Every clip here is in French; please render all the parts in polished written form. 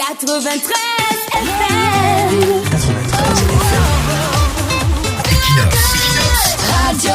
93 FM. 93 FM. Radio.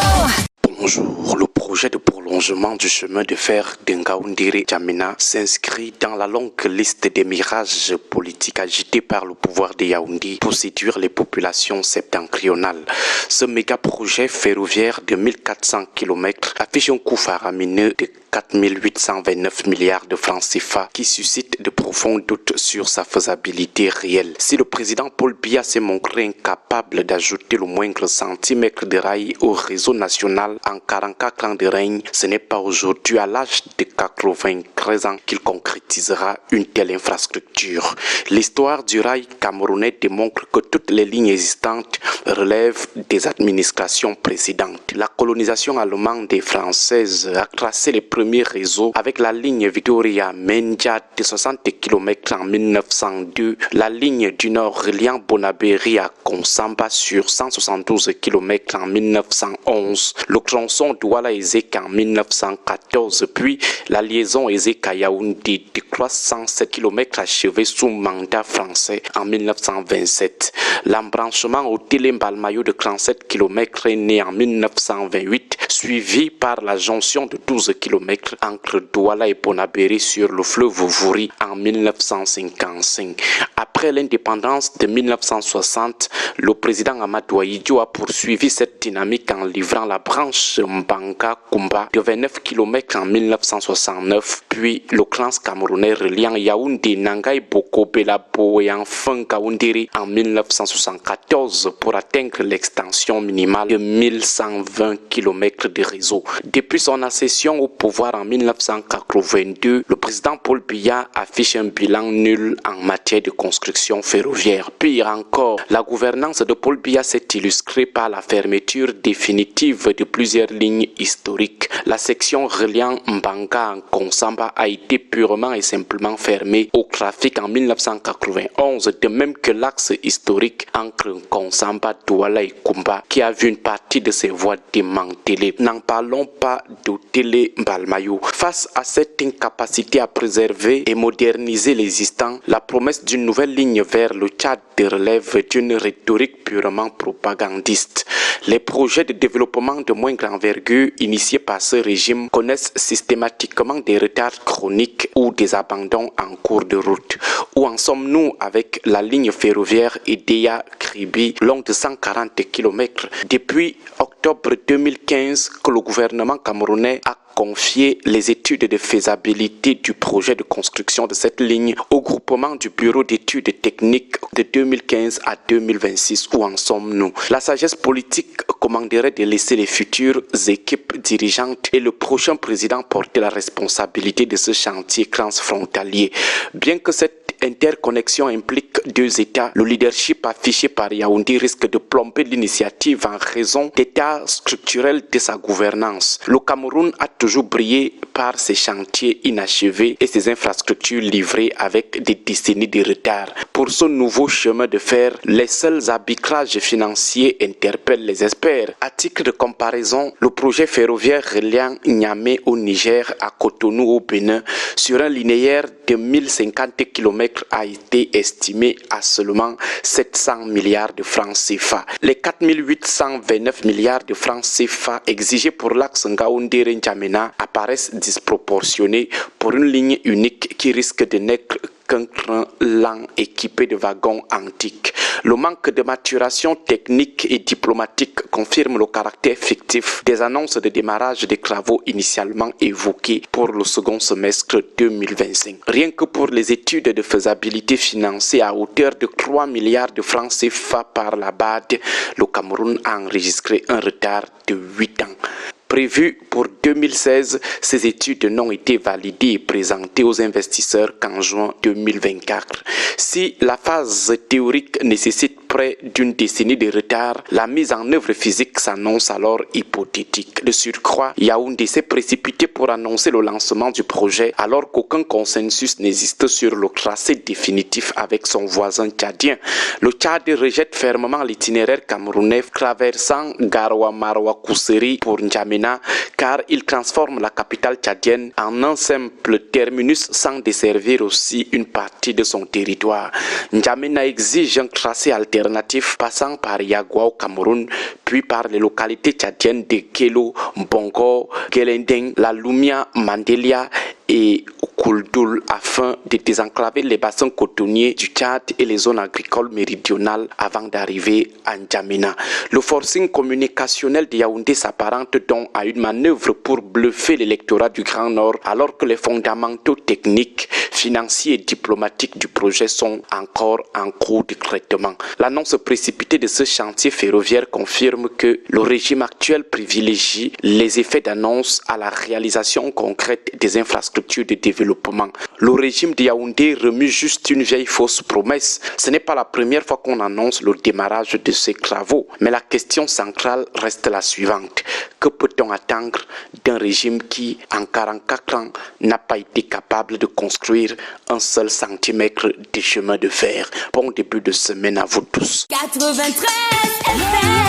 Bonjour, le projet de prolongement du chemin de fer d'Ngaoundéré-Djamena s'inscrit dans la longue liste des mirages politiques agités par le pouvoir de Yaoundé pour séduire les populations septentrionales. Ce méga projet ferroviaire de 1400 km affiche un coût faramineux de 4829 milliards de francs CFA qui suscite de profonds doutes sur sa faisabilité réelle. Si le président Paul Biya s'est montré incapable d'ajouter le moindre centimètre de rail au réseau national en 44 ans de règne, ce n'est pas aujourd'hui à l'âge de 93 ans qu'il concrétisera une telle infrastructure. L'histoire du rail camerounais démontre que toutes les lignes existantes relèvent des administrations précédentes. La colonisation allemande et française a tracé les premiers réseaux avec la ligne Victoria-Mendia de 60 km en 1902, la ligne du Nord reliant Bonabéry à Konsamba sur 172 km en 1911, le tronçon Douala-Ezek en 1914, puis la liaison Ezek-Yaoundé de 307 km achevée sous mandat français en 1927. L'embranchement au Télé-Mbalmayo de 37 km est né en 1928, suivi par la jonction de 12 km entre Douala et Bonabéry sur le fleuve Vouri en 1955. Après l'indépendance de 1960, le président Amadou Ahidjo a poursuivi cette dynamique en livrant la branche Mbanga-Kumba de 29 km en 1969, puis le trans-camerounais reliant Yaoundé, Nangaï, Boko, Belabo et enfin Ngaoundéré en 1974 pour atteindre l'extension minimale de 1120 km de réseau. Depuis son accession au pouvoir en 1982, le président Paul Biya affiche un bilan nul en matière de construction ferroviaire. Pire encore, la gouvernance de Paul Biya s'est illustrée par la fermeture définitive de plusieurs lignes historiques. La section reliant Mbanga en Konsamba a été purement et simplement fermée au trafic en 1991, de même que l'axe historique entre Konsamba, Douala et Kumba, qui a vu une partie de ses voies démantelées. N'en parlons pas de Télé-Mbalmayo. Face à cette incapacité à préserver et moderniser l'existant, la promesse d'une nouvelle ligne vers le Tchad relève d'une rhétorique purement propagandiste. Les projets de développement de moindre envergure initiés par ce régime connaissent systématiquement des retards chroniques ou des abandons en cours de route. Où en sommes-nous avec la ligne ferroviaire Idéa-Kribi, longue de 140 km? Depuis octobre 2015 que le gouvernement camerounais a confié les études de faisabilité du projet de construction de cette ligne au groupement du bureau d'études techniques de 2015 à 2026. Où en sommes-nous? La sagesse politique commanderait de laisser les futures équipes dirigeantes et le prochain président porter la responsabilité de ce chantier transfrontalier. Bien que cette interconnexion implique deux États, le leadership affiché par Yaoundé risque de plomber l'initiative en raison d'états structurels de sa gouvernance. Le Cameroun a toujours brillé par ses chantiers inachevés et ses infrastructures livrées avec des décennies de retard. Pour ce nouveau chemin de fer, les seuls arbitrages financiers interpellent les experts. À titre de comparaison, le projet ferroviaire reliant Niamey au Niger à Cotonou au Bénin sur un linéaire de 1050 km a été estimé à seulement 700 milliards de francs CFA. Les 4829 milliards de francs CFA exigés pour l'axe Ngaoundéré-Djamena apparaissent disproportionnés pour une ligne unique qui risque de n'être qu'un train lent équipé de wagons antiques. Le manque de maturation technique et diplomatique confirme le caractère fictif des annonces de démarrage des travaux initialement évoquées pour le second semestre 2025. Rien que pour les études de faisabilité financées à hauteur de 3 milliards de francs CFA par la BAD, le Cameroun a enregistré un retard de 8 ans. Prévues pour 2016, ces études n'ont été validées et présentées aux investisseurs qu'en juin 2024. Si la phase théorique nécessite près d'une décennie de retard, la mise en œuvre physique s'annonce alors hypothétique. De surcroît, Yaoundé s'est précipité pour annoncer le lancement du projet alors qu'aucun consensus n'existe sur le tracé définitif avec son voisin tchadien. Le Tchad rejette fermement l'itinéraire camerounais traversant Garoua-Maroua-Kousseri pour N'Djamena car il transforme la capitale tchadienne en un simple terminus sans desservir aussi une partie de son territoire. N'Djamena exige un tracé alternatif passant par Yagua au Cameroun, puis par les localités tchadiennes de Kelo, Mbongo, Gelendeng, La Lumia, Mandelia et Kouldoul afin de désenclaver les bassins cotonniers du Tchad et les zones agricoles méridionales avant d'arriver à N'Djamena. Le forcing communicationnel de Yaoundé s'apparente donc à une manœuvre pour bluffer l'électorat du Grand Nord alors que les fondamentaux techniques, financiers et diplomatiques du projet sont encore en cours de traitement. L'annonce précipitée de ce chantier ferroviaire confirme que le régime actuel privilégie les effets d'annonce à la réalisation concrète des infrastructures de développement. Le régime de Yaoundé remue juste une vieille fausse promesse. Ce n'est pas la première fois qu'on annonce le démarrage de ces travaux, mais la question centrale reste la suivante. Que peut-on attendre d'un régime qui, en 44 ans, n'a pas été capable de construire un seul centimètre de chemin de fer? Bon début de semaine à vous tous. 93 FM.